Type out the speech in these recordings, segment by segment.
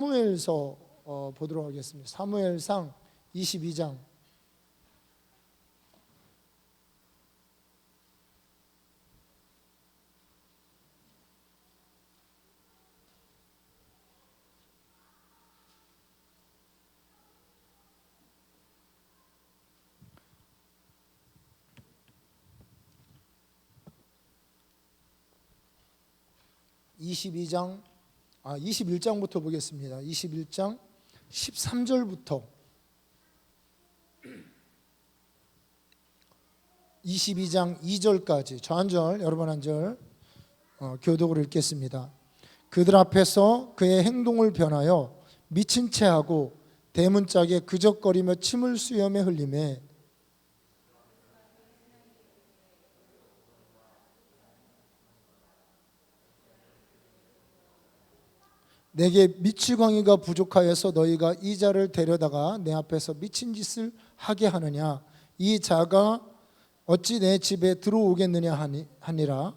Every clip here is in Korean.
사무엘서 보도록 하겠습니다. 사무엘상 22장. (22장) 21장부터 보겠습니다. 21장 13절부터 22장 2절까지 저 한 절, 여러분 한 절 교독으로 읽겠습니다. 그들 앞에서 그의 행동을 변하여 미친 채 하고 대문짝에 그적거리며 침을 수염에 흘리매 내게 미치광이가 부족하여서 너희가 이 자를 데려다가 내 앞에서 미친 짓을 하게 하느냐. 이 자가 어찌 내 집에 들어오겠느냐 하니라.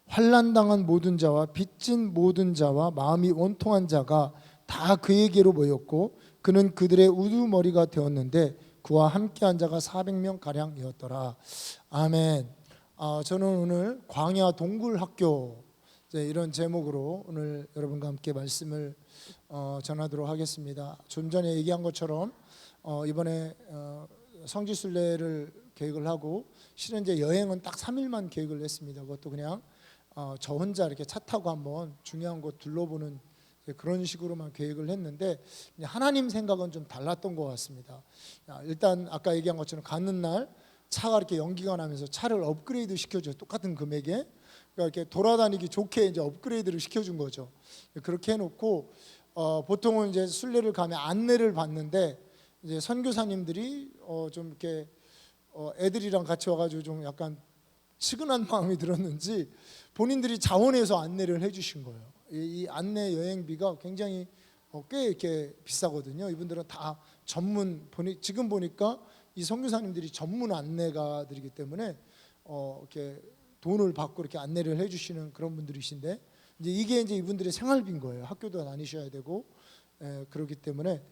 환난당한 모든 자와 빚진 모든 자와 마음이 원통한 자가 다 그에게로 모였고 그는 그들의 우두머리가 되었는데 그와 함께한 자가 400명가량이었더라. 아멘. 저는 오늘 광야 동굴학교 이런 제목으로 오늘 여러분과 함께 말씀을 전하도록 하겠습니다. 좀 전에 얘기한 것처럼 이번에 성지순례를 계획을 하고 실은 이제 여행은 딱 3일만 계획을 했습니다. 그것도 그냥 저 혼자 이렇게 차 타고 한번 중요한 곳 둘러보는 그런 식으로만 계획을 했는데 하나님 생각은 좀 달랐던 것 같습니다. 일단 아까 얘기한 것처럼 가는 날 차가 이렇게 연기가 나면서 차를 업그레이드 시켜줘요. 똑같은 금액에. 그러니까 이렇게 돌아다니기 좋게 이제 업그레이드를 시켜준 거죠. 그렇게 해놓고 보통은 이제 순례를 가면 안내를 받는데 이제 선교사님들이 좀 이렇게 애들이랑 같이 와가지고 좀 약간 측은한 마음이 들었는지 본인들이 자원해서 안내를 해주신 거예요. 이 안내 여행비가 굉장히 꽤 이렇게 비싸거든요. 이분들은 다 전문, 지금 보니까 이 선교사님들이 전문 안내가들이기 때문에 이렇게 돈을 받고 이렇게 안내를 해주시는 그런 분들이신데 이게 이제 이분들의 생활비인 거예요. 학교도 다니셔야 되고 그렇기 때문에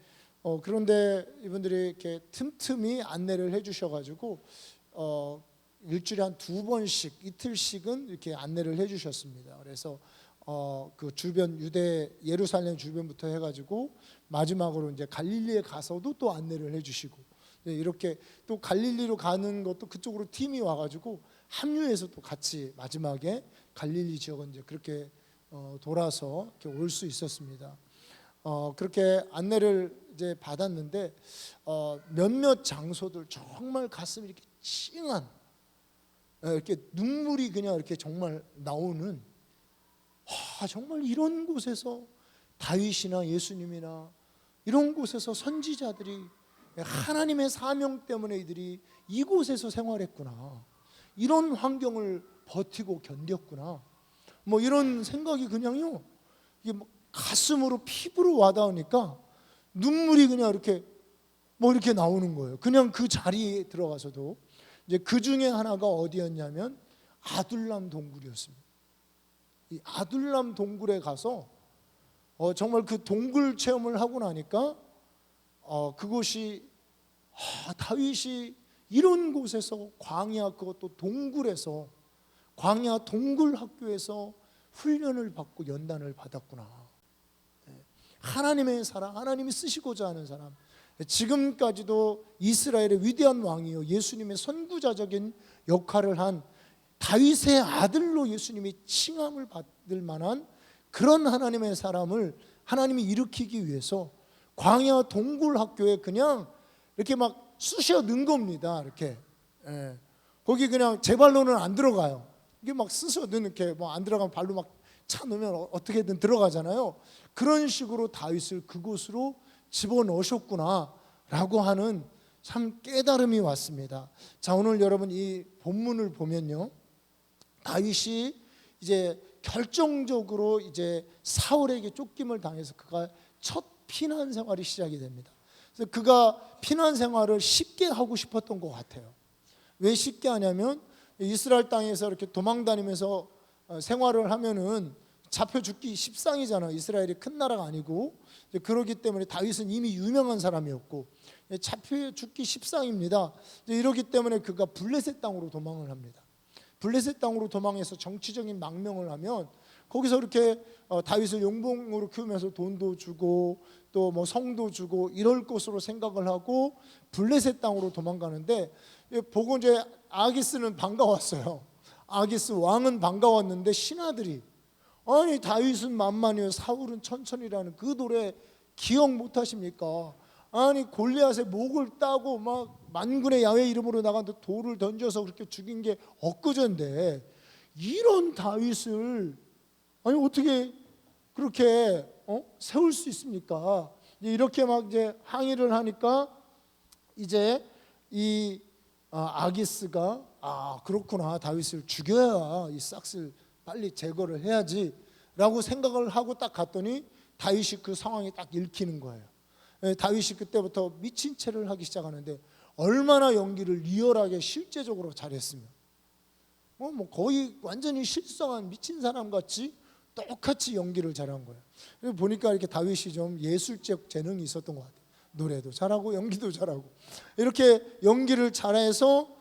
그런데 이분들이 이렇게 틈틈이 안내를 해주셔가지고 일주일에 한 2번씩 이틀씩은 이렇게 안내를 해주셨습니다. 그래서 그 주변 유대 예루살렘 주변부터 해가지고 마지막으로 이제 갈릴리에 가서도 또 안내를 해주시고 이렇게 또 갈릴리로 가는 것도 그쪽으로 팀이 와가지고 합류해서 또 같이 마지막에 갈릴리 지역은 이제 그렇게 돌아서 이렇게 올 수 있었습니다. 그렇게 안내를 이제 받았는데 몇몇 장소들 정말 가슴이 이렇게 찡한 이렇게 눈물이 그냥 이렇게 정말 나오는 정말 이런 곳에서 다윗이나 예수님이나 이런 곳에서 선지자들이 하나님의 사명 때문에 이들이 이곳에서 생활했구나, 이런 환경을 버티고 견뎠구나, 뭐 이런 생각이 그냥요 이게 가슴으로 피부로 와닿으니까 눈물이 그냥 이렇게 이렇게 나오는 거예요. 그냥 그 자리에 들어가서도 이제 그 중에 하나가 어디였냐면 아둘람 동굴이었습니다. 이 아둘람 동굴에 가서 정말 그 동굴 체험을 하고 나니까 그곳이 다윗이 이런 곳에서 광야, 그것도 동굴에서, 광야 동굴 학교에서 훈련을 받고 연단을 받았구나. 하나님의 사람, 하나님이 쓰시고자 하는 사람, 지금까지도 이스라엘의 위대한 왕이요 예수님의 선구자적인 역할을 한 다윗의 아들로 예수님이 칭함을 받을 만한 그런 하나님의 사람을 하나님이 일으키기 위해서 광야 동굴 학교에 그냥 이렇게 막 쑤셔 넣은 겁니다. 이렇게 거기 그냥 제 발로는 안 들어가요. 이게 막 쑤셔 넣는, 이렇게 안 들어가면 발로 막 차 넣으면 어떻게든 들어가잖아요. 그런 식으로 다윗을 그곳으로 집어넣으셨구나 라고 하는 참 깨달음이 왔습니다. 자, 오늘 여러분 이 본문을 보면요, 다윗이 이제 결정적으로 이제 사울에게 쫓김을 당해서 그가 첫 피난 생활이 시작이 됩니다. 그래서 그가 피난 생활을 쉽게 하고 싶었던 것 같아요. 왜 쉽게 하냐면 이스라엘 땅에서 이렇게 도망다니면서 생활을 하면은 잡혀 죽기 십상이잖아요. 이스라엘이 큰 나라가 아니고. 그렇기 때문에 다윗은 이미 유명한 사람이었고 잡혀 죽기 십상입니다. 이러기 때문에 그가 블레셋 땅으로 도망을 합니다. 블레셋 땅으로 도망해서 정치적인 망명을 하면 거기서 이렇게 다윗을 용봉으로 키우면서 돈도 주고 또 뭐 성도 주고 이럴 것으로 생각을 하고 블레셋 땅으로 도망가는데, 보고 이제 아기스는 반가웠어요. 아기스 왕은 반가웠는데 신하들이, 아니 다윗은 만만이요 사울은 천천히라는 그 노래 기억 못하십니까? 아니 골리앗의 목을 따고 막 만군의 야훼 이름으로 나갔는데 돌을 던져서 그렇게 죽인 게 엊그제인데 이런 다윗을 아니 어떻게 그렇게 세울 수 있습니까? 이렇게 막 이제 항의를 하니까 이제 이 아기스가 그렇구나, 다윗을 죽여야 이 싹을 빨리 제거를 해야지라고 생각을 하고 딱 갔더니 다윗이 그 상황이 딱 읽히는 거예요. 다윗이 그때부터 미친 채를 하기 시작하는데 얼마나 연기를 리얼하게 실제적으로 잘했으면 뭐 거의 완전히 실성한 미친 사람 같이 똑같이 연기를 잘한 거예요. 보니까 이렇게 다윗이 좀 예술적 재능이 있었던 것 같아요. 노래도 잘하고 연기도 잘하고 이렇게 연기를 잘해서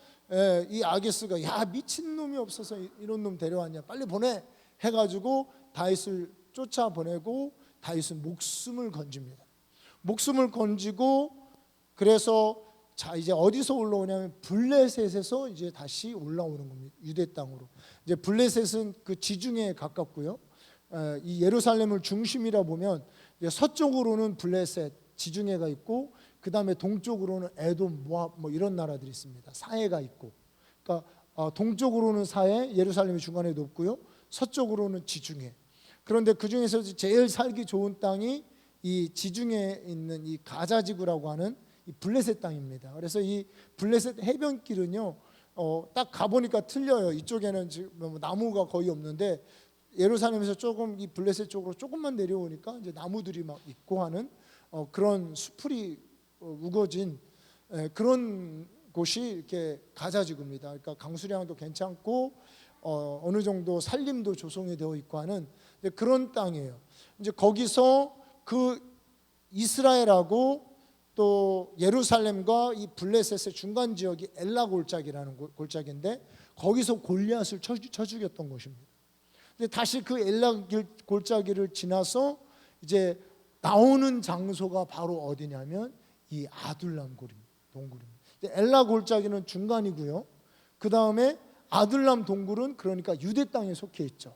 이 아기스가 야 미친놈이 없어서 이런 놈 데려왔냐 빨리 보내 해가지고 다윗을 쫓아보내고 다윗은 목숨을 건집니다. 목숨을 건지고 그래서 자 이제 어디서 올라오냐면 블레셋에서 이제 다시 올라오는 겁니다. 유대 땅으로. 이제 블레셋은 그 지중해에 가깝고요. 이 예루살렘을 중심이라 보면 이제 서쪽으로는 블레셋 지중해가 있고 그 다음에 동쪽으로는 에돔, 모압 뭐 이런 나라들이 있습니다. 사해가 있고, 그러니까 동쪽으로는 사해, 예루살렘이 중간에 높고요. 서쪽으로는 지중해. 그런데 그 중에서 제일 살기 좋은 땅이 이 지중해에 있는 이 가자지구라고 하는 이 블레셋 땅입니다. 그래서 이 블레셋 해변길은요, 딱 가보니까 틀려요. 이쪽에는 지금 나무가 거의 없는데 예루살렘에서 조금 이 블레셋 쪽으로 조금만 내려오니까 이제 나무들이 막 있고 하는 그런 수풀이 우거진 그런 곳이 이렇게 가자지구입니다. 그러니까 강수량도 괜찮고 어느 정도 산림도 조성이 되어 있고 하는 그런 땅이에요. 이제 거기서 그 이스라엘하고 또 예루살렘과 이 블레셋의 중간 지역이 엘라 골짜기라는 골짜기인데 거기서 골리앗을 쳐 죽였던 것입니다. 근데 다시 그 엘라 골짜기를 지나서 이제 나오는 장소가 바로 어디냐면 이 아둘람 동굴입니다. 엘라 골짜기는 중간이고요. 그 다음에 아둘람 동굴은 그러니까 유대 땅에 속해 있죠.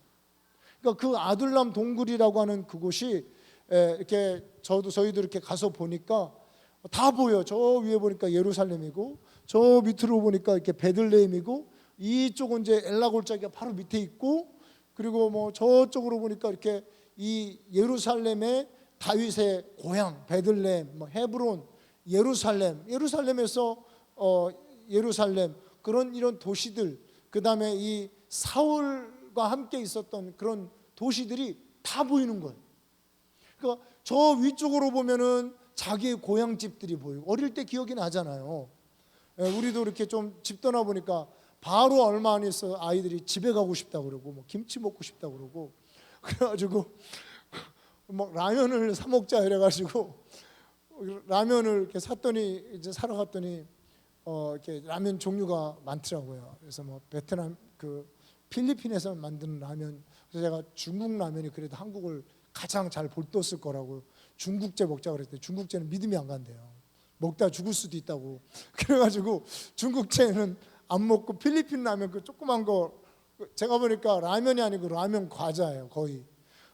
그러니까 그 아둘람 동굴이라고 하는 그곳이 이렇게 저희도 이렇게 가서 보니까 다 보여. 저 위에 보니까 예루살렘이고 저 밑으로 보니까 이렇게 베들레헴이고 이쪽은 이제 엘라 골짜기가 바로 밑에 있고 그리고 뭐 저쪽으로 보니까 이렇게 이 예루살렘의 다윗의 고향 베들레헴, 뭐 헤브론, 예루살렘에서 예루살렘 그런 이런 도시들, 그 다음에 이 사울과 함께 있었던 그런 도시들이 다 보이는 거예요. 그러니까 저 위쪽으로 보면은 자기의 고향집들이 보이고 어릴 때 기억이 나잖아요. 우리도 이렇게 좀 집 떠나 보니까 바로 얼마 안 있어 아이들이 집에 가고 싶다고 그러고 뭐 김치 먹고 싶다고 그러고 그래가지고 막 라면을 사 먹자 이래가지고 라면을 이렇게 샀더니 이제 사러 갔더니 이렇게 라면 종류가 많더라고요. 그래서 뭐 베트남 그 필리핀에서 만드는 라면, 그래서 제가 중국 라면이 그래도 한국을 가장 잘 볼떴을 거라고 중국제 먹자 그랬더니 중국제는 믿음이 안 간대요. 먹다 죽을 수도 있다고. 그래가지고 중국제는 안 먹고 필리핀 라면 그 조그만 거 제가 보니까 라면이 아니고 라면 과자예요 거의.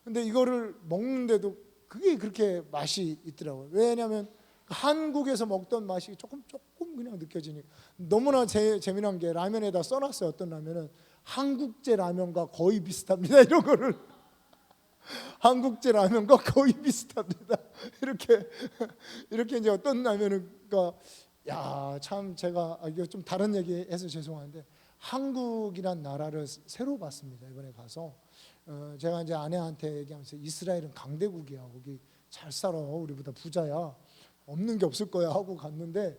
근데 이거를 먹는데도 그게 그렇게 맛이 있더라고요. 왜냐하면 한국에서 먹던 맛이 조금 그냥 느껴지니까. 너무나 재미난 게 라면에다 써놨어요. 어떤 라면은 한국제 라면과 거의 비슷합니다. 이런 거를 한국제 라면과 거의 비슷합니다. 이렇게 이제 어떤 라면은 참 제가 이거 좀 다른 얘기해서 죄송한데 한국이란 나라를 새로 봤습니다. 이번에 가서 제가 이제 아내한테 얘기하면서 이스라엘은 강대국이야. 거기 잘 살아. 우리보다 부자야. 없는 게 없을 거야 하고 갔는데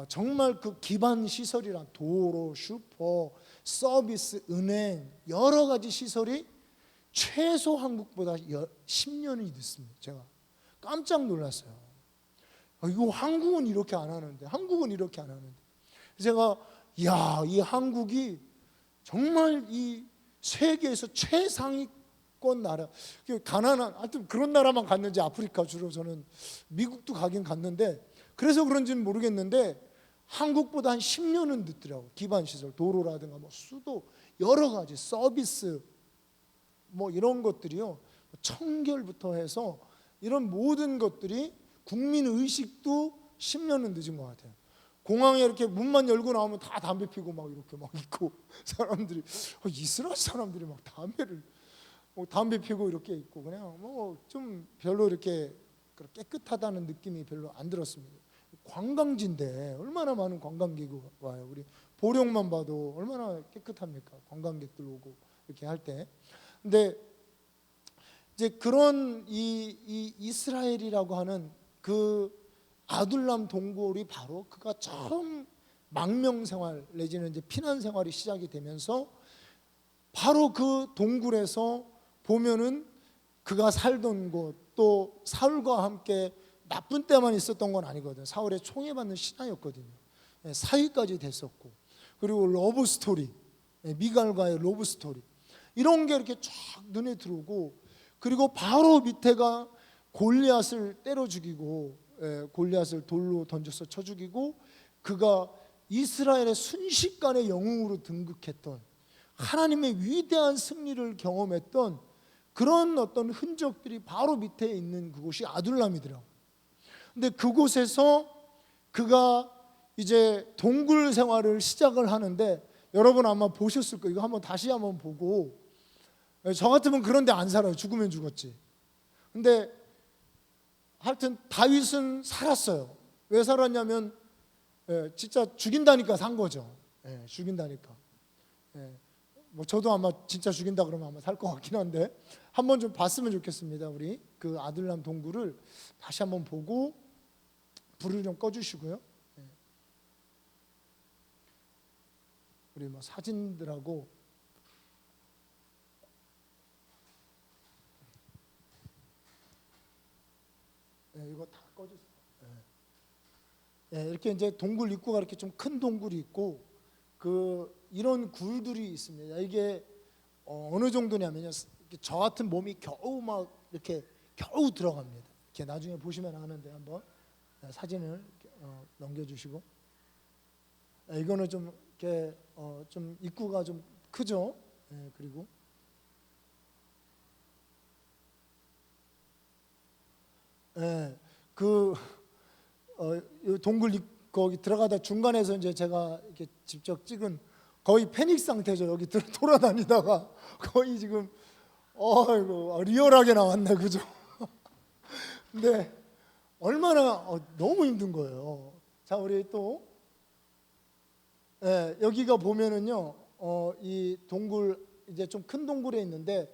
정말 그 기반 시설이란 도로, 슈퍼, 서비스, 은행 여러 가지 시설이 최소 한국보다 10년이 늦습니다. 제가 깜짝 놀랐어요. 이거 한국은 이렇게 안 하는데, 한국은 이렇게 안 하는데. 제가 이 한국이 정말 이 세계에서 최상위권 나라, 가난한, 하여튼 그런 나라만 갔는지 아프리카 주로 저는 미국도 가긴 갔는데 그래서 그런지는 모르겠는데 한국보다 한 10년은 늦더라고. 기반 시설, 도로라든가 뭐 수도, 여러 가지 서비스 뭐 이런 것들이요. 청결부터 해서 이런 모든 것들이 국민 의식도 10년은 늦은 것 같아요. 공항에 이렇게 문만 열고 나오면 다 담배 피고 막 이렇게 막 있고 사람들이 이스라엘 사람들이 막 담배 피고 이렇게 있고 그냥 뭐 좀 별로 이렇게 깨끗하다는 느낌이 별로 안 들었습니다. 관광지인데 얼마나 많은 관광객이 와요. 우리 보령만 봐도 얼마나 깨끗합니까? 관광객들 오고 이렇게 할 때. 근데 이제 그런 이 이스라엘이라고 하는 그 아둘람 동굴이 바로 그가 처음 망명 생활 내지는 이제 피난 생활이 시작이 되면서 바로 그 동굴에서 보면은 그가 살던 곳, 또 사울과 함께 나쁜 때만 있었던 건 아니거든. 사울의 총애받는 신하였거든요. 사위까지 됐었고, 그리고 러브 스토리, 미갈과의 러브 스토리 이런 게 이렇게 쫙 눈에 들어오고, 그리고 바로 밑에가 골리앗을 때려 죽이고, 골리앗을 돌로 던져서 쳐 죽이고, 그가 이스라엘의 순식간에 영웅으로 등극했던, 하나님의 위대한 승리를 경험했던 그런 어떤 흔적들이 바로 밑에 있는 그곳이 아둘람이더라고요. 근데 그곳에서 그가 이제 동굴 생활을 시작을 하는데, 여러분 아마 보셨을 거예요. 이거 한번 다시 한번 보고, 저 같으면 그런 데 안 살아요. 죽으면 죽었지. 근데 하여튼 다윗은 살았어요. 왜 살았냐면 진짜 죽인다니까 산 거죠. 죽인다니까. 뭐 저도 아마 진짜 죽인다 그러면 아마 살 것 같긴 한데 한번 좀 봤으면 좋겠습니다. 우리 그 아둘람 동굴을 다시 한번 보고 불을 좀 꺼주시고요. 우리 뭐 사진들하고 이거 다 꺼주세요. 이렇게 이제 동굴 입구가 이렇게 좀 큰 동굴이 있고 이런 굴들이 있습니다. 이게 어느 정도냐면요. 저 같은 몸이 겨우 막 이렇게 겨우 들어갑니다. 이렇게 나중에 보시면 아는데 한번 사진을 넘겨주시고, 이거는 좀 이렇게 좀 입구가 좀 크죠. 그리고 이 동굴 거기 들어가다 중간에서 이제 제가 이렇게 직접 찍은 거의 패닉 상태죠. 여기 돌아다니다가 거의 지금 이거 리얼하게 나왔네, 그죠? 근데 얼마나 너무 힘든 거예요. 자, 우리 또 여기가 보면은요, 이 동굴 이제 좀 큰 동굴에 있는데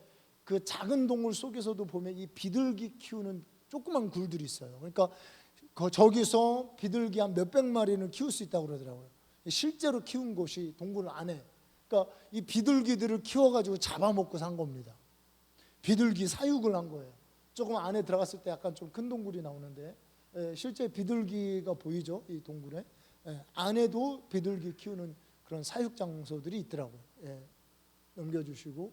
그 작은 동굴 속에서도 보면 이 비둘기 키우는 조그만 굴들이 있어요. 그러니까 저기서 비둘기 한 몇백 마리는 키울 수 있다고 그러더라고요. 실제로 키운 곳이 동굴 안에. 그러니까 이 비둘기들을 키워가지고 잡아먹고 산 겁니다. 비둘기 사육을 한 거예요. 조금 안에 들어갔을 때 약간 좀 큰 동굴이 나오는데 실제 비둘기가 보이죠, 이 동굴에. 안에도 비둘기 키우는 그런 사육 장소들이 있더라고요. 넘겨주시고,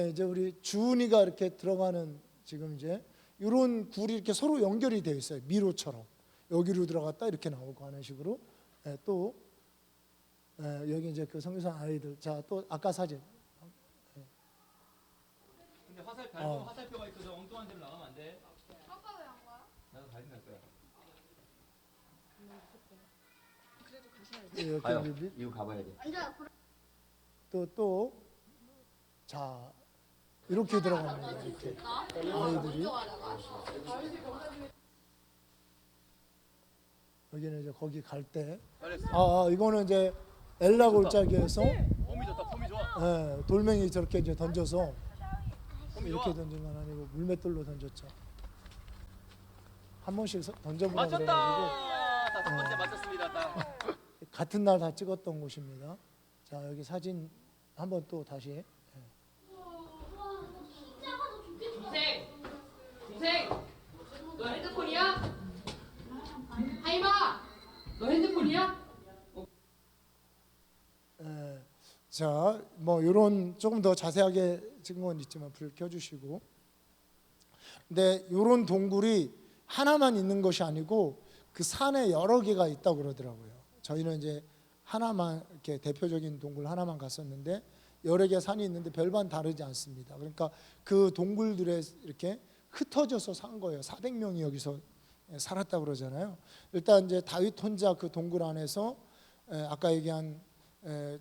이제 우리 주은이가 이렇게 들어가는 지금 이제 이런 굴이 이렇게 서로 연결이 되어 있어요. 미로처럼 여기로 들어갔다 이렇게 나오고 하는 식으로. 또 여기 이제 그 선교사 아이들. 자, 또 아까 사진. 근데 화살표가 있어서 엉뚱한 데로 나가면 안 돼. 아빠 왜 안 가요? 나도 가진 거야. 그래도 가셔야 돼. 이렇게 가요. 이제 이거 가봐야 돼. 앉아. 자 이렇게 들어갑니다. 이렇게 아이들이. 여기는 이제 거기 갈 때, 이거는 이제 엘라 골짜기에서 폼이 좋다. 폼이 좋아. 돌멩이 저렇게 이제 던져서 폼이 이렇게 좋아. 던진 건 아니고 물맷돌로 던졌죠. 한 번씩 던져보라 그래가지고 맞췄다. 자, 첫 번째 맞췄습니다. 딱. 같은 날 다 찍었던 곳입니다. 자, 여기 사진 한번 또 다시. 동생, 너 핸드폰이야? 하이마, 너 핸드폰이야? 자, 뭐 이런 조금 더 자세하게 찍은 건 있지만 불 켜주시고. 근데 이런 동굴이 하나만 있는 것이 아니고 그 산에 여러 개가 있다고 그러더라고요. 저희는 이제 하나만 이렇게 대표적인 동굴 하나만 갔었는데 여러 개 산이 있는데 별반 다르지 않습니다. 그러니까 그 동굴들에 이렇게 흩어져서 산 거예요. 400명이 여기서 살았다고 그러잖아요. 일단 이제 다윗 혼자 그 동굴 안에서 아까 얘기한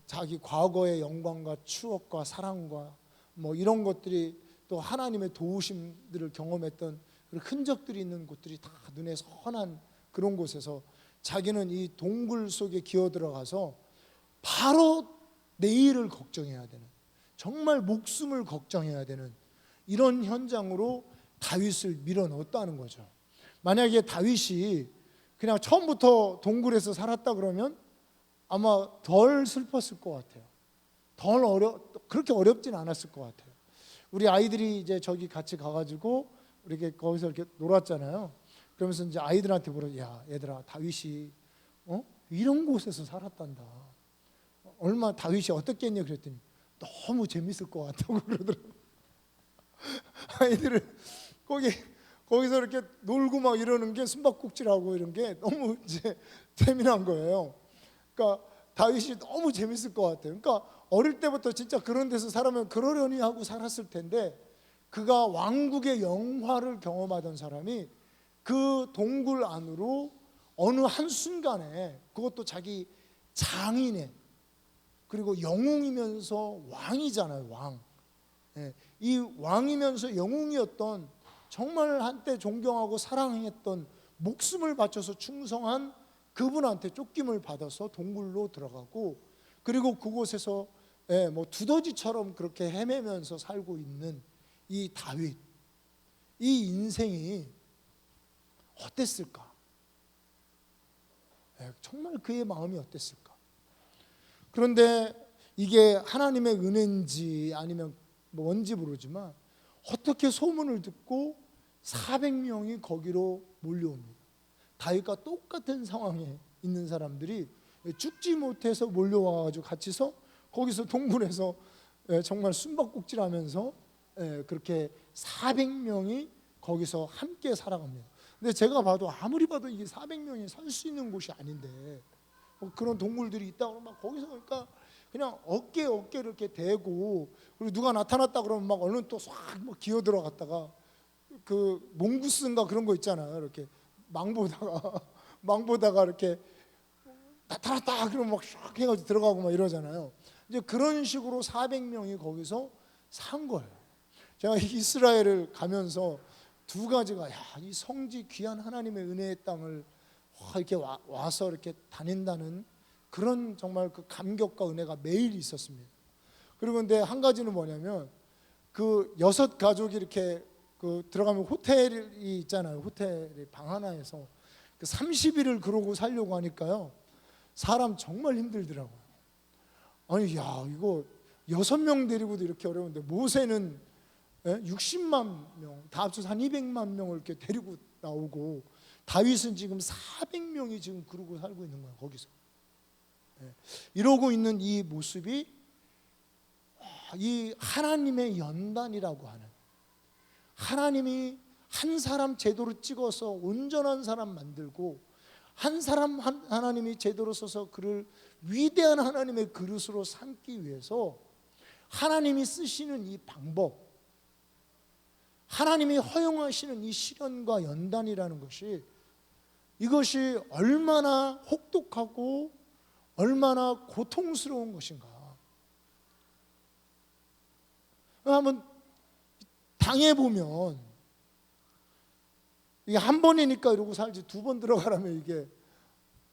자기 과거의 영광과 추억과 사랑과 뭐 이런 것들이 또 하나님의 도우심들을 경험했던 그런 흔적들이 있는 곳들이 다 눈에 선한 그런 곳에서 자기는 이 동굴 속에 기어 들어가서 바로 내일을 걱정해야 되는, 정말 목숨을 걱정해야 되는 이런 현장으로 다윗을 밀어넣었다는 거죠. 만약에 다윗이 그냥 처음부터 동굴에서 살았다 그러면 아마 덜 슬펐을 것 같아요. 그렇게 어렵진 않았을 것 같아요. 우리 아이들이 이제 저기 같이 가가지고 이렇게 거기서 이렇게 놀았잖아요. 그러면서 이제 아이들한테 물어, 야 얘들아, 다윗이 이런 곳에서 살았단다. 얼마 다윗이 어떻겠냐 그랬더니 너무 재밌을 것 같다고 그러더라고요. 아이들을 거기서 이렇게 놀고 막 이러는 게 숨바꼭질하고 이런 게 너무 이제 재미난 거예요. 그러니까 다윗이 너무 재밌을 것 같아요. 그러니까 어릴 때부터 진짜 그런 데서 살면 그러려니 하고 살았을 텐데 그가 왕국의 영화를 경험하던 사람이 그 동굴 안으로 어느 한순간에, 그것도 자기 장인의, 그리고 영웅이면서 왕이잖아요. 왕. 이 왕이면서 영웅이었던, 정말 한때 존경하고 사랑했던, 목숨을 바쳐서 충성한 그분한테 쫓김을 받아서 동굴로 들어가고, 그리고 그곳에서 뭐 두더지처럼 그렇게 헤매면서 살고 있는 이 다윗, 이 인생이 어땠을까? 정말 그의 마음이 어땠을까? 그런데 이게 하나님의 은혜인지 아니면 뭔지 모르지만 어떻게 소문을 듣고 400명이 거기로 몰려옵니다. 다윗과 똑같은 상황에 있는 사람들이 죽지 못해서 몰려와가지고 같이서 거기서 동굴에서 정말 숨바꼭질하면서 그렇게 400명이 거기서 함께 살아갑니다. 근데 제가 봐도 아무리 봐도 이게 400명이 살 수 있는 곳이 아닌데 그런 동굴들이 있다고 그러면 막 거기서 그러니까 그냥 어깨 이렇게 대고, 그리고 누가 나타났다 그러면 막 얼른 또 싹 뭐 기어 들어갔다가 그 몽구스인가 그런 거 있잖아요. 이렇게 망보다가 이렇게 나타났다 그러면 막 샥 해가지고 들어가고 막 이러잖아요. 이제 그런 식으로 400명이 거기서 산 거예요. 제가 이스라엘을 가면서 두 가지가, 이 성지 귀한 하나님의 은혜의 땅을 이렇게 와서 이렇게 다닌다는 그런 정말 그 감격과 은혜가 매일 있었습니다. 그리고 근데 한 가지는 뭐냐면 그 6가족이 이렇게 그 들어가면 호텔이 있잖아요. 호텔 방 하나에서 그 30일을 그러고 살려고 하니까요, 사람 정말 힘들더라고요. 아니 이거 6명 데리고도 이렇게 어려운데 모세는 60만 명, 다 합쳐서 한 200만 명을 이렇게 데리고 나오고 다윗은 지금 400명이 지금 그러고 살고 있는 거예요. 거기서 이러고 있는 이 모습이 이 하나님의 연단이라고 하는, 하나님이 한 사람 제대로 찍어서 온전한 사람 만들고 한 사람 하나님이 제대로 써서 그를 위대한 하나님의 그릇으로 삼기 위해서 하나님이 쓰시는 이 방법, 하나님이 허용하시는 이 시련과 연단이라는 것이, 이것이 얼마나 혹독하고 얼마나 고통스러운 것인가. 한번 당해보면 이게 한 번이니까 이러고 살지, 2번 들어가라면 이게,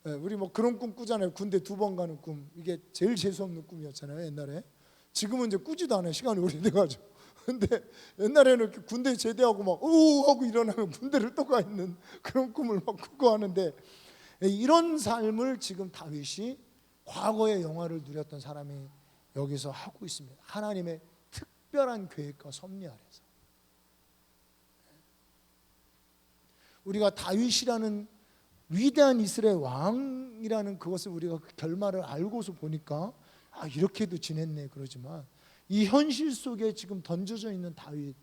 우리 뭐 그런 꿈 꾸잖아요. 군대 2번 가는 꿈. 이게 제일 재수없는 꿈이었잖아요 옛날에. 지금은 이제 꾸지도 않아요. 시간이 오래돼가지고. 근데 옛날에는 이렇게 군대 제대하고 막 오 하고 일어나면 군대를 또 가 있는 그런 꿈을 막 꾸고 하는데, 이런 삶을 지금 다윗이 과거의 영화를 누렸던 사람이 여기서 하고 있습니다. 하나님의 특별한 계획과 섭리 아래서 우리가 다윗이라는 위대한 이스라엘 왕이라는 그것을 우리가 그 결말을 알고서 보니까 이렇게도 지냈네 그러지만, 이 현실 속에 지금 던져져 있는 다윗,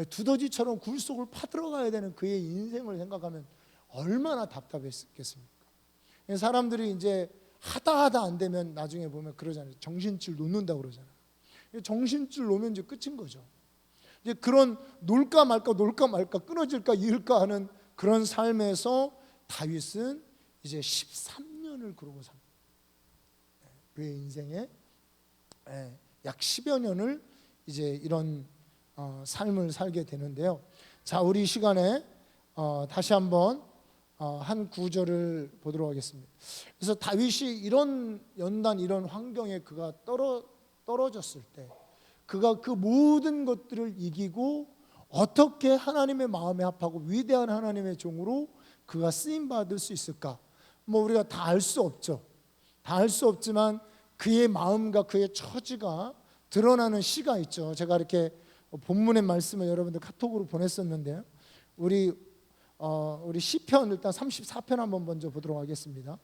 두더지처럼 굴 속을 파들어가야 되는 그의 인생을 생각하면 얼마나 답답했겠습니까? 사람들이 이제 하다 안 되면 나중에 보면 그러잖아요. 정신줄 놓는다고 그러잖아요. 정신줄 놓으면 이제 끝인 거죠. 이제 그런 놀까 말까 끊어질까 이을까 하는 그런 삶에서 다윗은 이제 13년을 그러고 삽니다. 그의 인생에 약 10여 년을 이제 이런 삶을 살게 되는데요. 자, 우리 시간에 다시 한번 한 구절을 보도록 하겠습니다. 그래서 다윗이 이런 연단, 이런 환경에 그가 떨어졌을 때 그가 그 모든 것들을 이기고 어떻게 하나님의 마음에 합하고 위대한 하나님의 종으로 그가 쓰임 받을 수 있을까? 뭐 우리가 다 알 수 없죠. 다 알 수 없지만 그의 마음과 그의 처지가 드러나는 시가 있죠. 제가 이렇게 본문의 말씀을 여러분들 카톡으로 보냈었는데요. 우리 시편 일단 34편 한번 먼저 보도록 하겠습니다.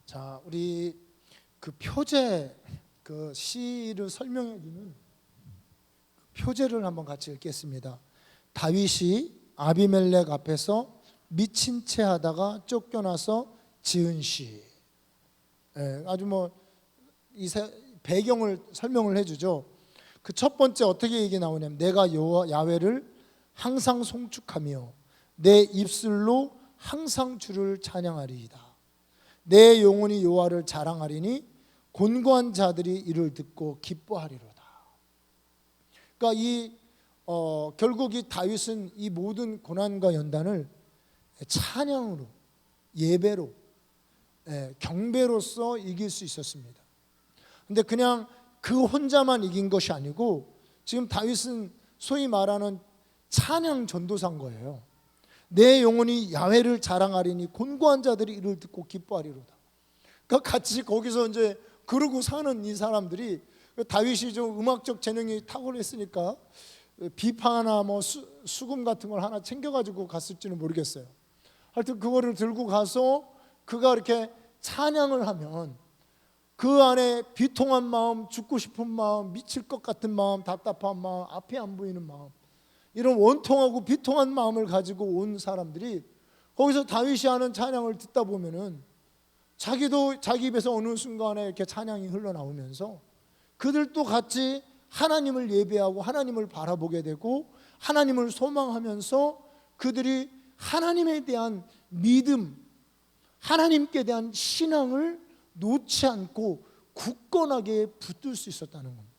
자, 우리 그 표제, 그 시를 설명해 주는 표제를 한번 같이 읽겠습니다. 다윗이 아비멜렉 앞에서 미친 채 하다가 쫓겨나서 지은 시. 아주 뭐 이 배경을 설명을 해주죠. 그 첫 번째 어떻게 얘기 나오냐면, 내가 야훼를 항상 송축하며 내 입술로 항상 주를 찬양하리이다. 내 영혼이 여호와를 자랑하리니 곤고한 자들이 이를 듣고 기뻐하리로다. 그러니까 결국 이 다윗은 이 모든 고난과 연단을 찬양으로, 예배로, 경배로서 이길 수 있었습니다. 근데 그냥 그 혼자만 이긴 것이 아니고 지금 다윗은 소위 말하는 찬양 전도사인 거예요. 내 영혼이 야훼를 자랑하리니 곤고한 자들이 이를 듣고 기뻐하리로다. 그러니까 같이 거기서 이제 그러고 사는 이 사람들이, 다윗이 좀 음악적 재능이 탁월했으니까 비파나 뭐 수금 같은 걸 하나 챙겨가지고 갔을지는 모르겠어요. 하여튼 그거를 들고 가서 그가 이렇게 찬양을 하면 그 안에 비통한 마음, 죽고 싶은 마음, 미칠 것 같은 마음, 답답한 마음, 앞이 안 보이는 마음, 이런 원통하고 비통한 마음을 가지고 온 사람들이 거기서 다윗이 하는 찬양을 듣다 보면은 자기도 자기 입에서 어느 순간에 이렇게 찬양이 흘러나오면서 그들도 같이 하나님을 예배하고 하나님을 바라보게 되고 하나님을 소망하면서 그들이 하나님에 대한 믿음, 하나님께 대한 신앙을 놓지 않고 굳건하게 붙들 수 있었다는 겁니다.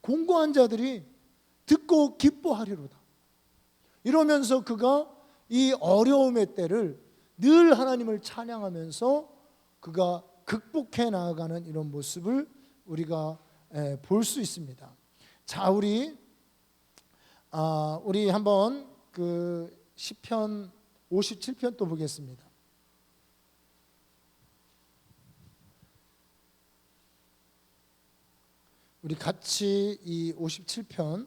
공고한 자들이 듣고 기뻐하리로다. 이러면서 그가 이 어려움의 때를 늘 하나님을 찬양하면서 그가 극복해 나아가는 이런 모습을 우리가 볼 수 있습니다. 자, 우리 한번 그 시편 57편 또 보겠습니다. 우리 같이 이 57편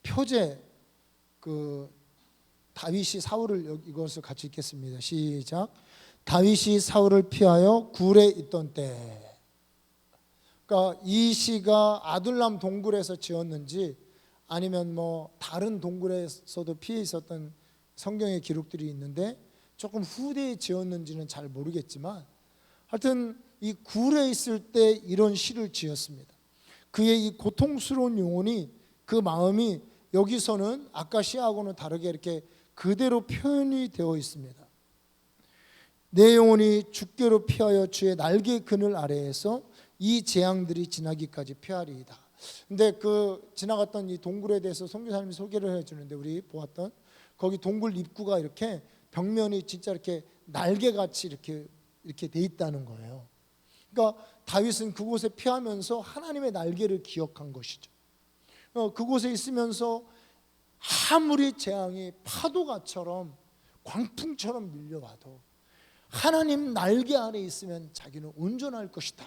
표제, 그 다윗이 사울을, 이것을 같이 읽겠습니다. 시작. 다윗이 사울을 피하여 굴에 있던 때. 그러니까 이 시가 아둘람 동굴에서 지었는지 아니면 뭐 다른 동굴에서도 피해 있었던 성경의 기록들이 있는데 조금 후대에 지었는지는 잘 모르겠지만, 하여튼 이 굴에 있을 때 이런 시를 지었습니다. 그의 이 고통스러운 영혼이, 그 마음이 여기서는 아까 시하고는 다르게 이렇게 그대로 표현이 되어 있습니다. 내 영혼이 주께로 피하여 주의 날개 그늘 아래에서 이 재앙들이 지나기까지 피하리이다. 근데 그 지나갔던 이 동굴에 대해서 선교사님이 소개를 해주는데 우리 보았던 거기 동굴 입구가 이렇게 벽면이 진짜 이렇게 날개같이 이렇게 돼 있다는 거예요. 그러니까 다윗은 그곳에 피하면서 하나님의 날개를 기억한 것이죠. 그곳에 있으면서 아무리 재앙이 파도가처럼 광풍처럼 밀려와도 하나님 날개 아래 있으면 자기는 온전할 것이다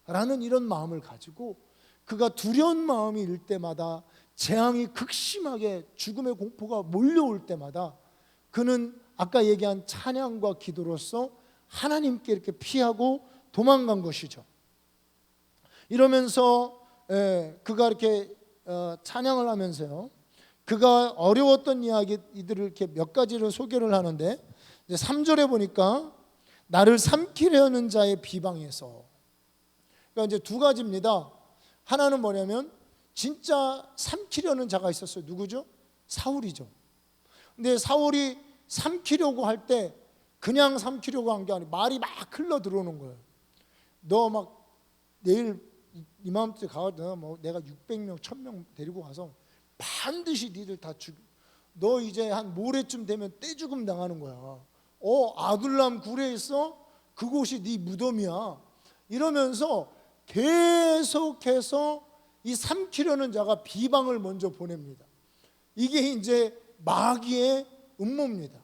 라는 이런 마음을 가지고 그가 두려운 마음이 일 때마다 재앙이 극심하게 죽음의 공포가 몰려올 때마다 그는 아까 얘기한 찬양과 기도로서 하나님께 이렇게 피하고 도망간 것이죠. 이러면서 그가 이렇게 찬양을 하면서요, 그가 어려웠던 이야기들을 이렇게 몇 가지를 소개를 하는데, 이제 3절에 보니까 나를 삼키려는 자의 비방에서, 그러니까 이제 두 가지입니다. 하나는 뭐냐면 진짜 삼키려는 자가 있었어요. 누구죠? 사울이죠. 근데 사울이 삼키려고 할 때 그냥 삼키려고 한 게 아니고 말이 막 흘러 들어오는 거예요. 너 막 내일 이맘때 가서 뭐 내가 600명, 1000명 데리고 가서 반드시 니들 다 죽여. 너 이제 한 모레쯤 되면 떼죽음 당하는 거야. 아둘람 굴에 있어? 그곳이 네 무덤이야. 이러면서 계속해서 이 삼키려는 자가 비방을 먼저 보냅니다. 이게 이제 마귀의 음모입니다.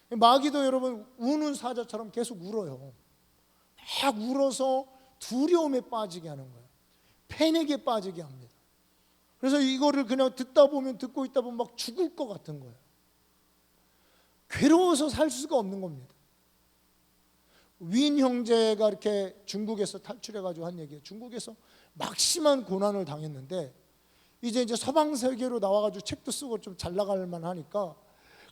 마귀도 여러분 우는 사자처럼 계속 울어요. 막 울어서 두려움에 빠지게 하는 거예요. 패닉에 빠지게 합니다. 그래서 이거를 그냥 듣고 있다 보면 막 죽을 것 같은 거예요. 괴로워서 살 수가 없는 겁니다. 윈 형제가 이렇게 중국에서 탈출해가지고 한 얘기예요. 중국에서 막심한 고난을 당했는데 이제 서방 세계로 나와가지고 책도 쓰고 좀 잘 나갈 만하니까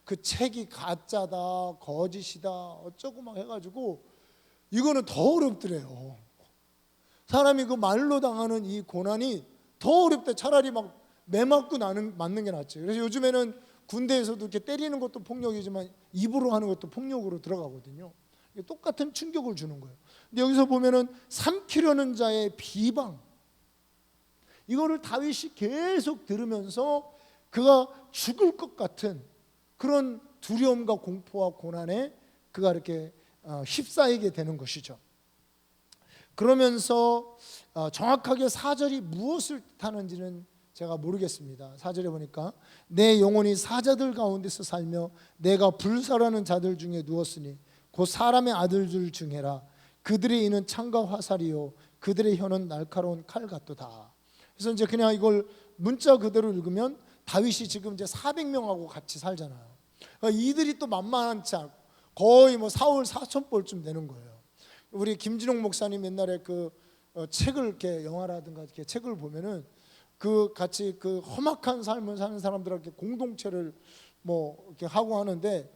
그 책이 가짜다, 거짓이다, 어쩌고 막 해가지고 이거는 더 어렵더래요. 사람이 그 말로 당하는 이 고난이 더 어렵대. 차라리 막 매 맞고 맞는 게 낫지. 그래서 요즘에는 군대에서도 이렇게 때리는 것도 폭력이지만 입으로 하는 것도 폭력으로 들어가거든요. 똑같은 충격을 주는 거예요. 근데 여기서 보면은 삼키려는 자의 비방, 이거를 다윗이 계속 들으면서 그가 죽을 것 같은 그런 두려움과 공포와 고난에 그가 이렇게 휩싸이게 되는 것이죠. 그러면서 정확하게 4절이 무엇을 뜻하는지는 제가 모르겠습니다. 4절에 보니까 내 영혼이 사자들 가운데서 살며 내가 불사라는 자들 중에 누웠으니 곧 사람의 아들들 중에라. 그들의 이는 창과 화살이요 그들의 혀는 날카로운 칼 같도다. 그래서 이제 그냥 이걸 문자 그대로 읽으면 다윗이 지금 이제 400명하고 같이 살잖아요. 그러니까 이들이 또 만만치 않고 거의 뭐 사울 4,000뻘쯤 되는 거예요. 우리 김진홍 목사님 옛날에 그 책을 이렇게 영화라든가 이렇게 책을 보면은 그 같이 그 험악한 삶을 사는 사람들한테 공동체를 뭐 이렇게 하고 하는데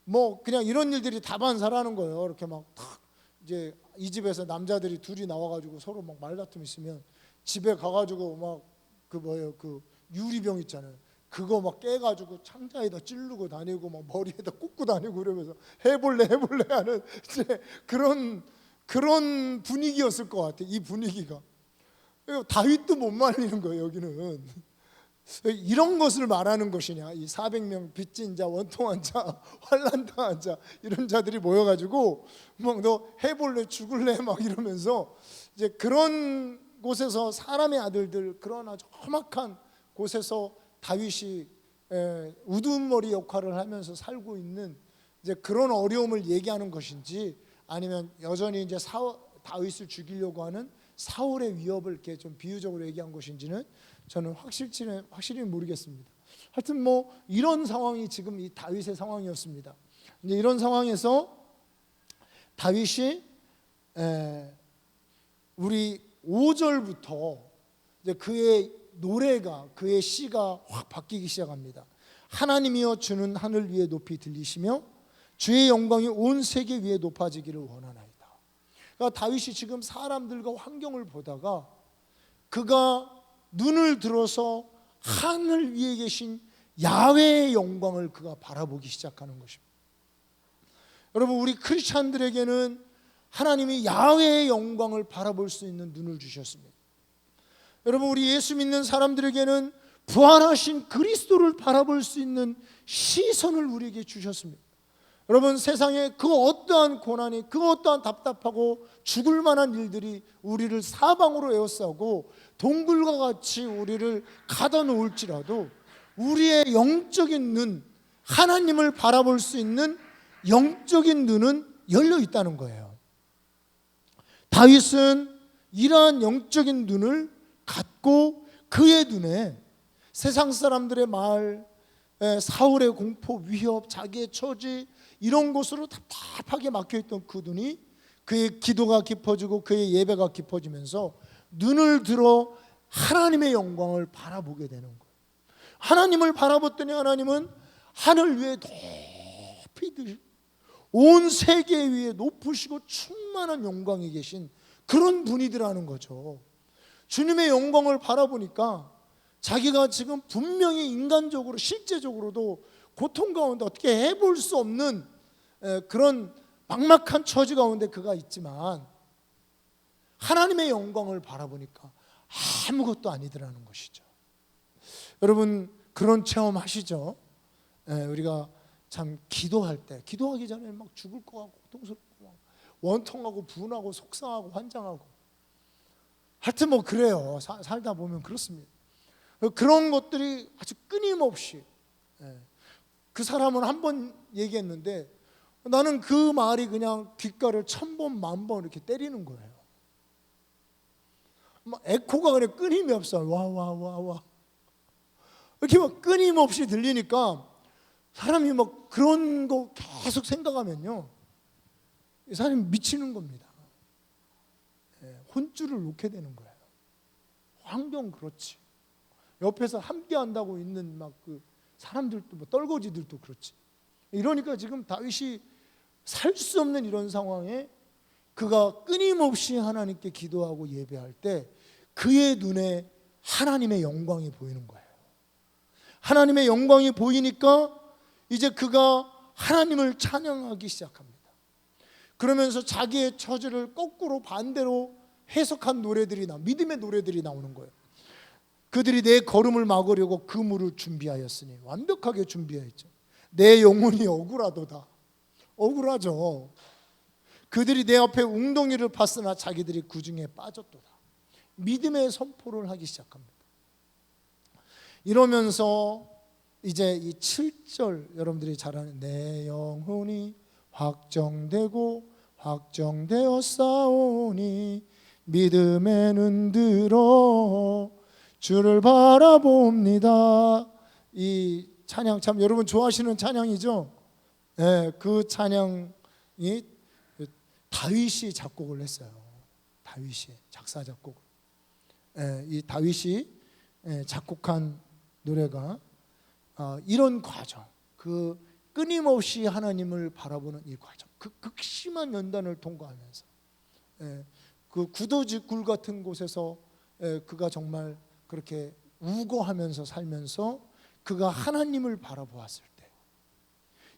뭐 그냥 이런 일들이 다반사라는 거예요. 이렇게 막 탁 이제 이 집에서 남자들이 둘이 나와가지고 서로 막 말다툼 있으면 집에 가가지고 막 그 뭐예요 그 유리병 있잖아요. 그거 막 깨가지고 창자에다 찌르고 다니고 막 머리에다 꽂고 다니고 그러면서 해볼래 하는 이제 그런 분위기였을 것 같아. 이 분위기가. 다윗도 못 말리는 거예요. 여기는 이런 것을 말하는 것이냐. 이 400명 빚진 자, 원통한 자, 환난당한 자 이런 자들이 모여가지고 막 너 해볼래 죽을래 막 이러면서 이제 그런 곳에서 사람의 아들들 그런 아주 험악한 곳에서 다윗이 우두머리 역할을 하면서 살고 있는 이제 그런 어려움을 얘기하는 것인지 아니면 여전히 이제 다윗을 죽이려고 하는 사울의 위협을 이렇게 좀 비유적으로 얘기한 것인지는 저는 확실히 모르겠습니다. 하여튼 뭐 이런 상황이 지금 이 다윗의 상황이었습니다. 이제 이런 상황에서 다윗이 우리 5절부터 이제 그의 노래가 그의 시가 확 바뀌기 시작합니다. 하나님이여 주는 하늘 위에 높이 들리시며 주의 영광이 온 세계 위에 높아지기를 원하나이다. 그러니까 다윗이 지금 사람들과 환경을 보다가 그가 눈을 들어서 하늘 위에 계신 야훼의 영광을 그가 바라보기 시작하는 것입니다. 여러분, 우리 크리스찬들에게는 하나님이 야훼의 영광을 바라볼 수 있는 눈을 주셨습니다. 여러분, 우리 예수 믿는 사람들에게는 부활하신 그리스도를 바라볼 수 있는 시선을 우리에게 주셨습니다. 여러분, 세상에 그 어떠한 고난이, 그 어떠한 답답하고 죽을 만한 일들이 우리를 사방으로 에워싸고 동굴과 같이 우리를 가둬놓을지라도 우리의 영적인 눈, 하나님을 바라볼 수 있는 영적인 눈은 열려 있다는 거예요. 다윗은 이러한 영적인 눈을 갖고 그의 눈에 세상 사람들의 말, 사울의 공포, 위협, 자기의 처지, 이런 곳으로 답답하게 막혀있던 그 눈이 그의 기도가 깊어지고 그의 예배가 깊어지면서 눈을 들어 하나님의 영광을 바라보게 되는 거예요. 하나님을 바라봤더니 하나님은 하늘 위에 높이 온 세계 위에 높으시고 충만한 영광이 계신 그런 분이더라는 거죠. 주님의 영광을 바라보니까 자기가 지금 분명히 인간적으로 실제적으로도 고통 가운데 어떻게 해볼 수 없는 그런 막막한 처지 가운데 그가 있지만 하나님의 영광을 바라보니까 아무것도 아니더라는 것이죠. 여러분, 그런 체험 하시죠? 우리가 참 기도할 때, 기도하기 전에 막 죽을 것 같고 고통스럽고 막 원통하고 분하고 속상하고 환장하고 하여튼 뭐 그래요. 살다 보면 그렇습니다. 그런 것들이 아주 끊임없이, 그 사람은 한 번 얘기했는데 나는 그 말이 그냥 귓가를 1000번, 10,000번 이렇게 때리는 거예요. 막 에코가 그냥 끊임이 없어요. 와 와 와 와 이렇게 막 끊임없이 들리니까 사람이 막 그런 거 계속 생각하면요, 이 사람이 미치는 겁니다. 혼줄을 놓게 되는 거예요. 환경 그렇지, 옆에서 함께 한다고 있는 막 그 사람들도 뭐 떨거지들도 그렇지. 이러니까 지금 다윗이 살 수 없는 이런 상황에 그가 끊임없이 하나님께 기도하고 예배할 때 그의 눈에 하나님의 영광이 보이는 거예요. 하나님의 영광이 보이니까 이제 그가 하나님을 찬양하기 시작합니다. 그러면서 자기의 처지를 거꾸로 반대로 해석한 노래들이 믿음의 노래들이 나오는 거예요. 그들이 내 걸음을 막으려고 그물을 준비하였으니, 완벽하게 준비했죠. 내 영혼이 억울하도다. 억울하죠. 그들이 내 앞에 웅덩이를 팠으나 자기들이 그 중에 빠졌도다. 믿음의 선포를 하기 시작합니다. 이러면서 이제 이 7절 여러분들이 잘 아는 내 영혼이 확정되고 확정되었사오니 믿음의 눈 들어 주를 바라봅니다. 이 찬양 참 여러분 좋아하시는 찬양이죠? 네, 그 찬양이 다윗이 작곡을 했어요. 다윗이 작사 작곡. 이 다윗이 작곡한 노래가 이런 과정, 그 끊임없이 하나님을 바라보는 이 과정, 그 극심한 연단을 통과하면서 그 구더지굴 같은 곳에서 그가 정말 그렇게 우거하면서 살면서 그가 하나님을 바라보았을 때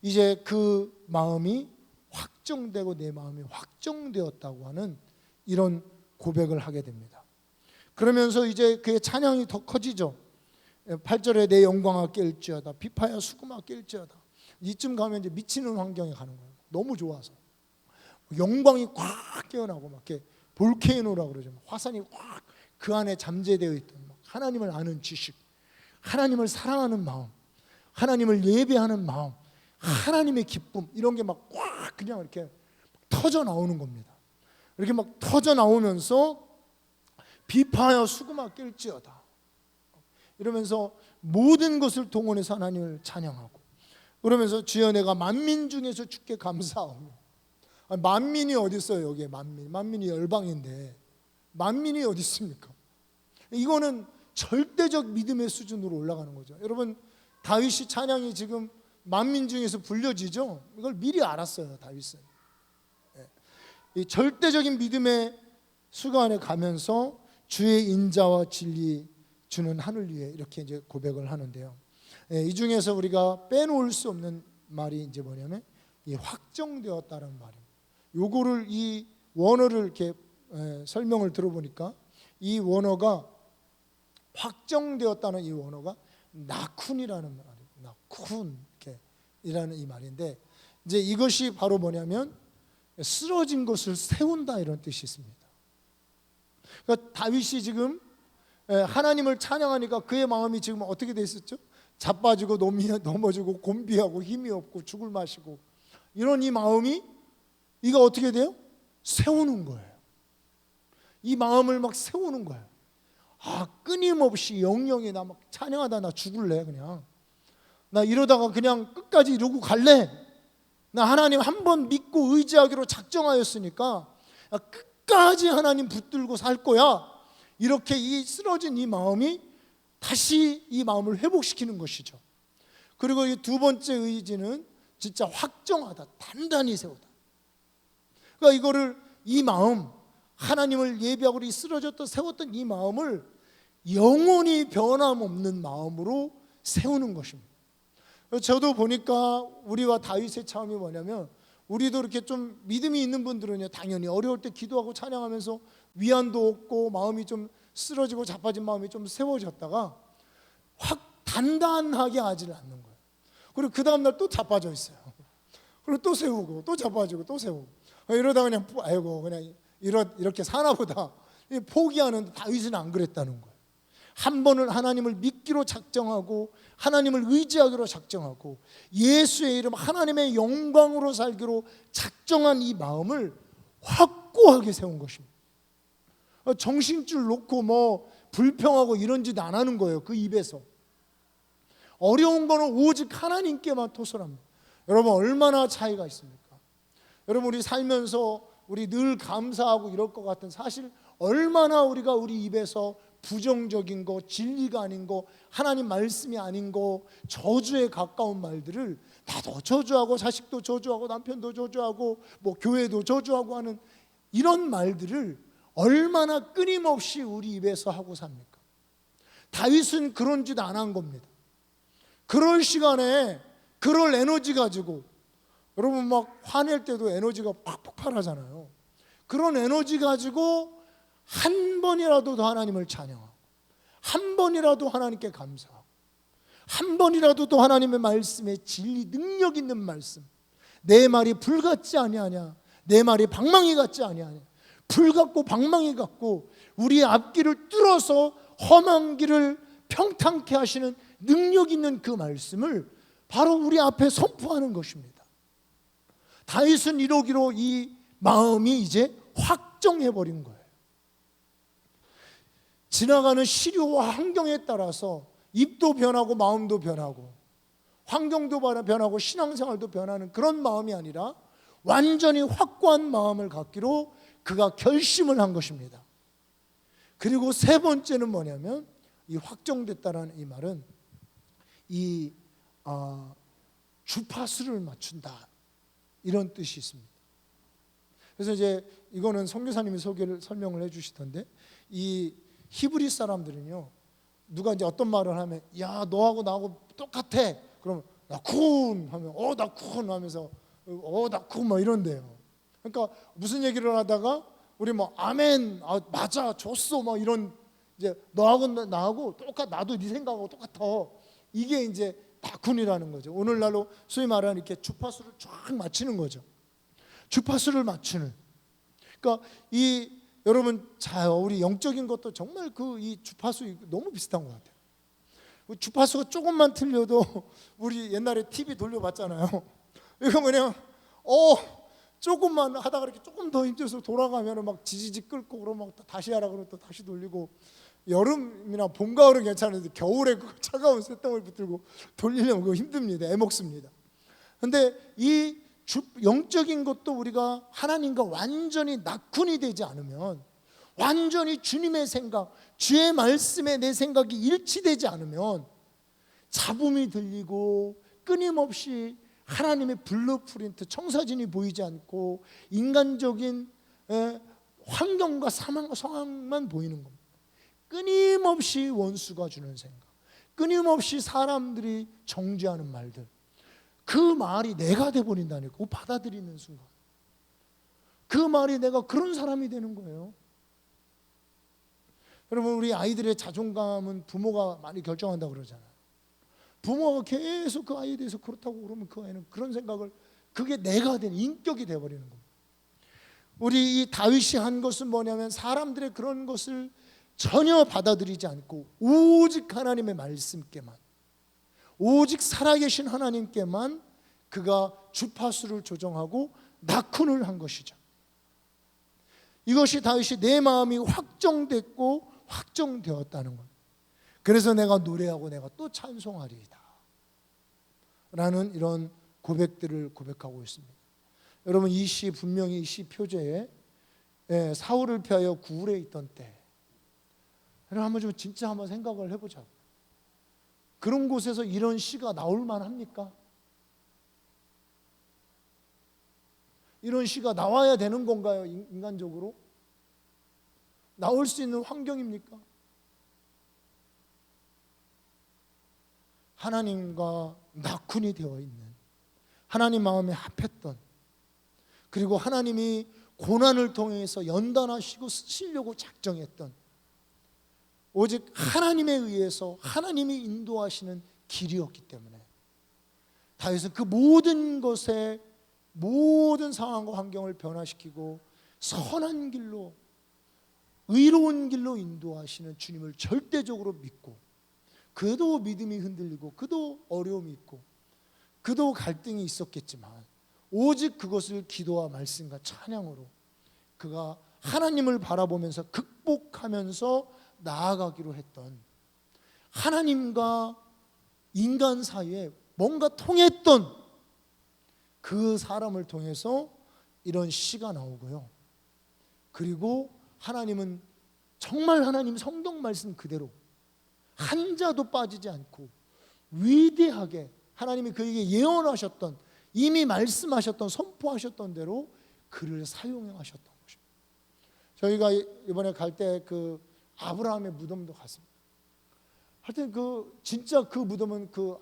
이제 그 마음이 확정되고 내 마음이 확정되었다고 하는 이런 고백을 하게 됩니다. 그러면서 이제 그의 찬양이 더 커지죠. 8절에 내 영광아 깰지어다, 비파야 수금아 깰지어다. 이쯤 가면 이제 미치는 환경에 가는 거예요. 너무 좋아서 영광이 꽉 깨어나고 막 이렇게 볼케이노라고 그러죠. 화산이 확 그 안에 잠재되어 있던 하나님을 아는 지식, 하나님을 사랑하는 마음, 하나님을 예배하는 마음, 하나님의 기쁨, 이런 게 막 꽉 그냥 이렇게 터져 나오는 겁니다. 이렇게 막 터져 나오면서 비파여 수금아 깰지어다 이러면서 모든 것을 동원해서 하나님을 찬양하고, 그러면서 주여 내가 만민 중에서 주께 감사하고. 만민이 어디 있어요? 여기에 만민이 열방인데 만민이 어디 있습니까? 이거는 절대적 믿음의 수준으로 올라가는 거죠. 여러분, 다윗이 찬양이 지금 만민 중에서 불려지죠. 이걸 미리 알았어요, 다윗은. 이 절대적인 믿음의 수간에 가면서 주의 인자와 진리 주는 하늘 위에 이렇게 이제 고백을 하는데요. 이 중에서 우리가 빼놓을 수 없는 말이 이제 뭐냐면 이 확정되었다는 말입니다. 요거를 이 원어를 이렇게 설명을 들어보니까 이 원어가 확정되었다는 이 원어가 나쿤이라는 말이에요. 나쿤 이라는 이 말인데 이제 이것이 바로 뭐냐면 쓰러진 것을 세운다 이런 뜻이 있습니다. 그러니까 다윗이 지금 하나님을 찬양하니까 그의 마음이 지금 어떻게 돼 있었죠? 자빠지고 넘어지고 곤비하고 힘이 없고 죽을 마시고 이런 이 마음이 이거 어떻게 돼요? 세우는 거예요. 이 마음을 막 세우는 거예요. 아, 끊임없이 영영이 나 막 찬양하다 나 죽을래 그냥. 나 이러다가 그냥 끝까지 이러고 갈래. 나 하나님 한 번 믿고 의지하기로 작정하였으니까 끝까지 하나님 붙들고 살 거야. 이렇게 이 쓰러진 이 마음이 다시 이 마음을 회복시키는 것이죠. 그리고 이 두 번째 의지는 진짜 확정하다, 단단히 세우다. 그러니까 이거를 이 마음, 하나님을 예비하고 이 쓰러졌던 세웠던 이 마음을 영원히 변함없는 마음으로 세우는 것입니다. 저도 보니까 우리와 다윗의 차원이 뭐냐면 우리도 이렇게 좀 믿음이 있는 분들은요 당연히 어려울 때 기도하고 찬양하면서 위안도 얻고 마음이 좀 쓰러지고 자빠진 마음이 좀 세워졌다가 확 단단하게 하지를 않는 거예요. 그리고 그 다음날 또 자빠져 있어요. 그리고 또 세우고 또 자빠지고 또 세우고 이러다 그냥 아이고 그냥 이렇게 사나 보다 포기하는데 다윗은 안 그랬다는 거예요. 한 번은 하나님을 믿기로 작정하고 하나님을 의지하기로 작정하고 예수의 이름 하나님의 영광으로 살기로 작정한 이 마음을 확고하게 세운 것입니다. 정신줄 놓고 뭐 불평하고 이런 짓 안 하는 거예요. 그 입에서. 어려운 거는 오직 하나님께만 토설합니다. 여러분 얼마나 차이가 있습니까? 여러분 우리 살면서 우리 늘 감사하고 이럴 것 같은 사실 얼마나 우리가 우리 입에서 부정적인 거, 진리가 아닌 거, 하나님 말씀이 아닌 거, 저주에 가까운 말들을 나도 저주하고 자식도 저주하고 남편도 저주하고 뭐 교회도 저주하고 하는 이런 말들을 얼마나 끊임없이 우리 입에서 하고 삽니까? 다윗은 그런 짓 안 한 겁니다. 그럴 시간에 그럴 에너지 가지고 여러분 막 화낼 때도 에너지가 팍 폭발하잖아요. 그런 에너지 가지고 한 번이라도 더 하나님을 찬양하고 한 번이라도 하나님께 감사하고 한 번이라도 더 하나님의 말씀에 진리 능력 있는 말씀 내 말이 불 같지 아니하냐 내 말이 방망이 같지 아니하냐 불 같고 방망이 같고 우리의 앞길을 뚫어서 험한 길을 평탄케 하시는 능력 있는 그 말씀을 바로 우리 앞에 선포하는 것입니다. 다윗은 이러기로 이 마음이 이제 확정해버린 거예요. 지나가는 시류와 환경에 따라서 입도 변하고 마음도 변하고 환경도 변하고 신앙생활도 변하는 그런 마음이 아니라 완전히 확고한 마음을 갖기로 그가 결심을 한 것입니다. 그리고 세 번째는 뭐냐면 이 확정됐다라는 이 말은 이 주파수를 맞춘다 이런 뜻이 있습니다. 그래서 이제 이거는 선교사님이 설명을 해주시던데 이 히브리 사람들은요 누가 이제 어떤 말을 하면 야 너하고 나하고 똑같아 그러면 나쿤 하면 나쿤 하면서 나쿤 막 이런대요. 그러니까 무슨 얘기를 하다가 우리 뭐 아멘 맞아 줬어 막 이런 이제 너하고 나하고 나도 네 생각하고 똑같아 이게 이제 나쿤이라는 거죠. 오늘날로 소위 말하는 이렇게 주파수를 쫙 맞추는 거죠. 주파수를 맞추는. 그러니까 이 여러분 자 우리 영적인 것도 정말 그 이 주파수 너무 비슷한 것 같아요. 주파수가 조금만 틀려도 우리 옛날에 TV 돌려봤잖아요. 이거 그냥 조금만 하다가 이렇게 조금 더 힘줘서 돌아가면 막 지지직 끓고 그러면 다시 하라 그러면 또 다시 돌리고 여름이나 봄 가을은 괜찮은데 겨울에 그 차가운 쇳덩을 붙들고 돌리려면 그거 힘듭니다. 애먹습니다. 근데 이 영적인 것도 우리가 하나님과 완전히 나쿤이 되지 않으면 완전히 주님의 생각, 주의 말씀에 내 생각이 일치되지 않으면 잡음이 들리고 끊임없이 하나님의 블루프린트, 청사진이 보이지 않고 인간적인 환경과 상황만 보이는 겁니다. 끊임없이 원수가 주는 생각, 끊임없이 사람들이 정죄하는 말들 그 말이 내가 돼버린다니까. 그거 받아들이는 순간 그 말이 내가 그런 사람이 되는 거예요. 여러분, 우리 아이들의 자존감은 부모가 많이 결정한다고 그러잖아요. 부모가 계속 그 아이에 대해서 그렇다고 그러면 그 아이는 그런 생각을, 그게 내가 되는 인격이 돼버리는 겁니다. 우리 이 다윗이 한 것은 뭐냐면 사람들의 그런 것을 전혀 받아들이지 않고 오직 하나님의 말씀께만, 오직 살아계신 하나님께만 그가 주파수를 조정하고 낙훈을 한 것이죠. 이것이 다윗이 내 마음이 확정됐고 확정되었다는 것. 그래서 내가 노래하고 내가 또 찬송하리이다 라는 이런 고백들을 고백하고 있습니다. 여러분, 이 시 분명히 이 시 표제에 사울을 피하여 구울에 있던 때, 여러분 한번 좀 진짜 한번 생각을 해보자고. 그런 곳에서 이런 시가 나올 만합니까? 이런 시가 나와야 되는 건가요? 인간적으로? 나올 수 있는 환경입니까? 하나님과 낙훈이 되어 있는, 하나님 마음에 합했던, 그리고 하나님이 고난을 통해서 연단하시고 쓰시려고 작정했던, 오직 하나님에 의해서 하나님이 인도하시는 길이었기 때문에 다윗은 그 모든 것에, 모든 상황과 환경을 변화시키고 선한 길로, 의로운 길로 인도하시는 주님을 절대적으로 믿고, 그도 믿음이 흔들리고 그도 어려움이 있고 그도 갈등이 있었겠지만 오직 그것을 기도와 말씀과 찬양으로 그가 하나님을 바라보면서 극복하면서 나아가기로 했던, 하나님과 인간 사이에 뭔가 통했던 그 사람을 통해서 이런 시가 나오고요. 그리고 하나님은 정말 하나님 성경 말씀 그대로 한 자도 빠지지 않고 위대하게 하나님이 그에게 예언하셨던, 이미 말씀하셨던, 선포하셨던 대로 그를 사용하셨던 것입니다. 저희가 이번에 갈 때 그 아브라함의 무덤도 갔습니다. 하여튼 그 진짜 그 무덤은 그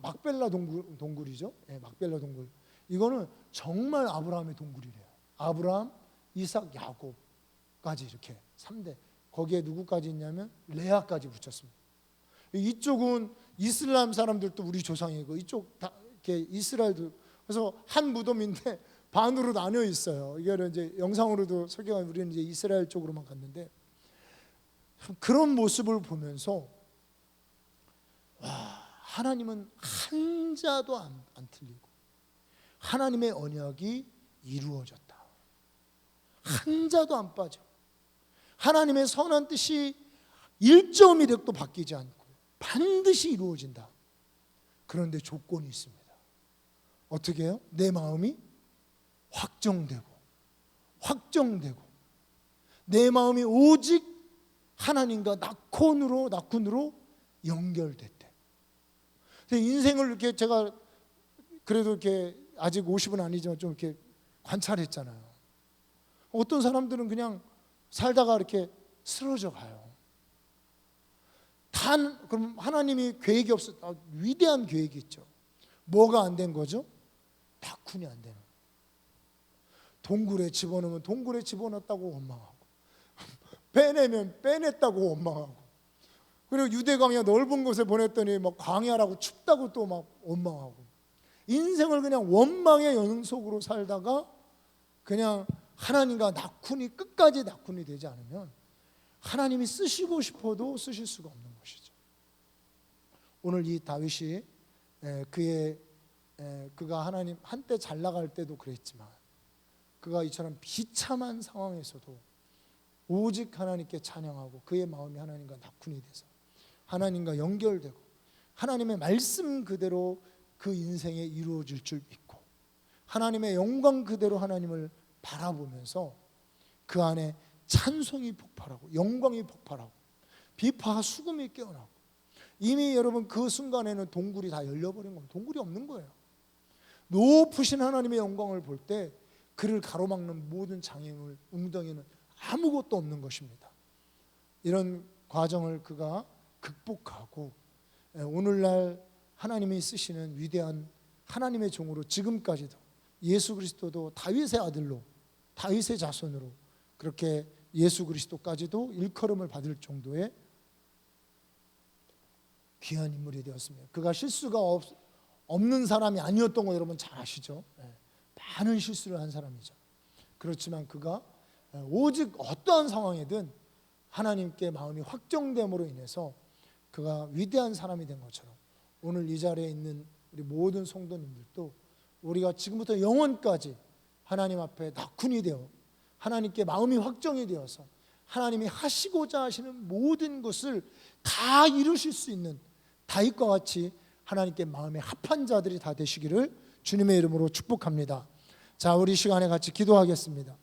막벨라 동굴이죠. 네, 막벨라 동굴. 이거는 정말 아브라함의 동굴이래요. 아브라함, 이삭, 야곱까지 이렇게 3대. 거기에 누구까지 있냐면 레아까지 붙였습니다. 이쪽은 이슬람 사람들도 우리 조상이고 이쪽 다 이렇게 이스라엘도, 그래서 한 무덤인데 반으로 나뉘어 있어요. 이게 이제 영상으로도 설교가, 우리는 이제 이스라엘 쪽으로만 갔는데 그런 모습을 보면서 와, 하나님은 한 자도 안 틀리고 하나님의 언약이 이루어졌다. 한 자도 안 빠져. 하나님의 선한 뜻이 1.1획도 바뀌지 않고 반드시 이루어진다. 그런데 조건이 있습니다. 어떻게 해요? 내 마음이 확정되고 내 마음이 오직 하나님과 낙훈으로 연결됐대. 인생을 이렇게 제가 그래도 이렇게 아직 50은 아니지만 좀 이렇게 관찰했잖아요. 어떤 사람들은 그냥 살다가 이렇게 쓰러져 가요. 그럼 하나님이 계획이 위대한 계획이 있죠. 뭐가 안 된 거죠? 낙훈이 안 되는. 동굴에 집어넣으면 동굴에 집어넣었다고 원망하고, 빼내면 빼냈다고 원망하고, 그리고 유대 광야 넓은 곳에 보냈더니 막 광야라고 춥다고 또 막 원망하고, 인생을 그냥 원망의 연속으로 살다가 그냥 하나님과 끝까지 낙훈이 되지 않으면 하나님이 쓰시고 싶어도 쓰실 수가 없는 것이죠. 오늘 이 다윗이 그가 하나님 한때 잘 나갈 때도 그랬지만 그가 이처럼 비참한 상황에서도 오직 하나님께 찬양하고 그의 마음이 하나님과 낙훈이 돼서 하나님과 연결되고 하나님의 말씀 그대로 그 인생에 이루어질 줄 믿고 하나님의 영광 그대로 하나님을 바라보면서 그 안에 찬송이 폭발하고 영광이 폭발하고 비파와 수금이 깨어나고, 이미 여러분 그 순간에는 동굴이 다 열려버린 겁니다. 동굴이 없는 거예요. 높으신 하나님의 영광을 볼 때 그를 가로막는 모든 장애물, 웅덩이는 아무것도 없는 것입니다. 이런 과정을 그가 극복하고 오늘날 하나님이 쓰시는 위대한 하나님의 종으로 지금까지도 예수 그리스도도 다윗의 아들로 다윗의 자손으로 그렇게 예수 그리스도까지도 일컬음을 받을 정도의 귀한 인물이 되었습니다. 그가 실수가 없는 사람이 아니었던 거 여러분 잘 아시죠? 많은 실수를 한 사람이죠. 그렇지만 그가 오직 어떠한 상황이든 하나님께 마음이 확정됨으로 인해서 그가 위대한 사람이 된 것처럼 오늘 이 자리에 있는 우리 모든 성도님들도 우리가 지금부터 영원까지 하나님 앞에 낙훈이 되어 하나님께 마음이 확정이 되어서 하나님이 하시고자 하시는 모든 것을 다 이루실 수 있는 다윗과 같이 하나님께 마음에 합한 자들이 다 되시기를 주님의 이름으로 축복합니다. 자, 우리 시간에 같이 기도하겠습니다.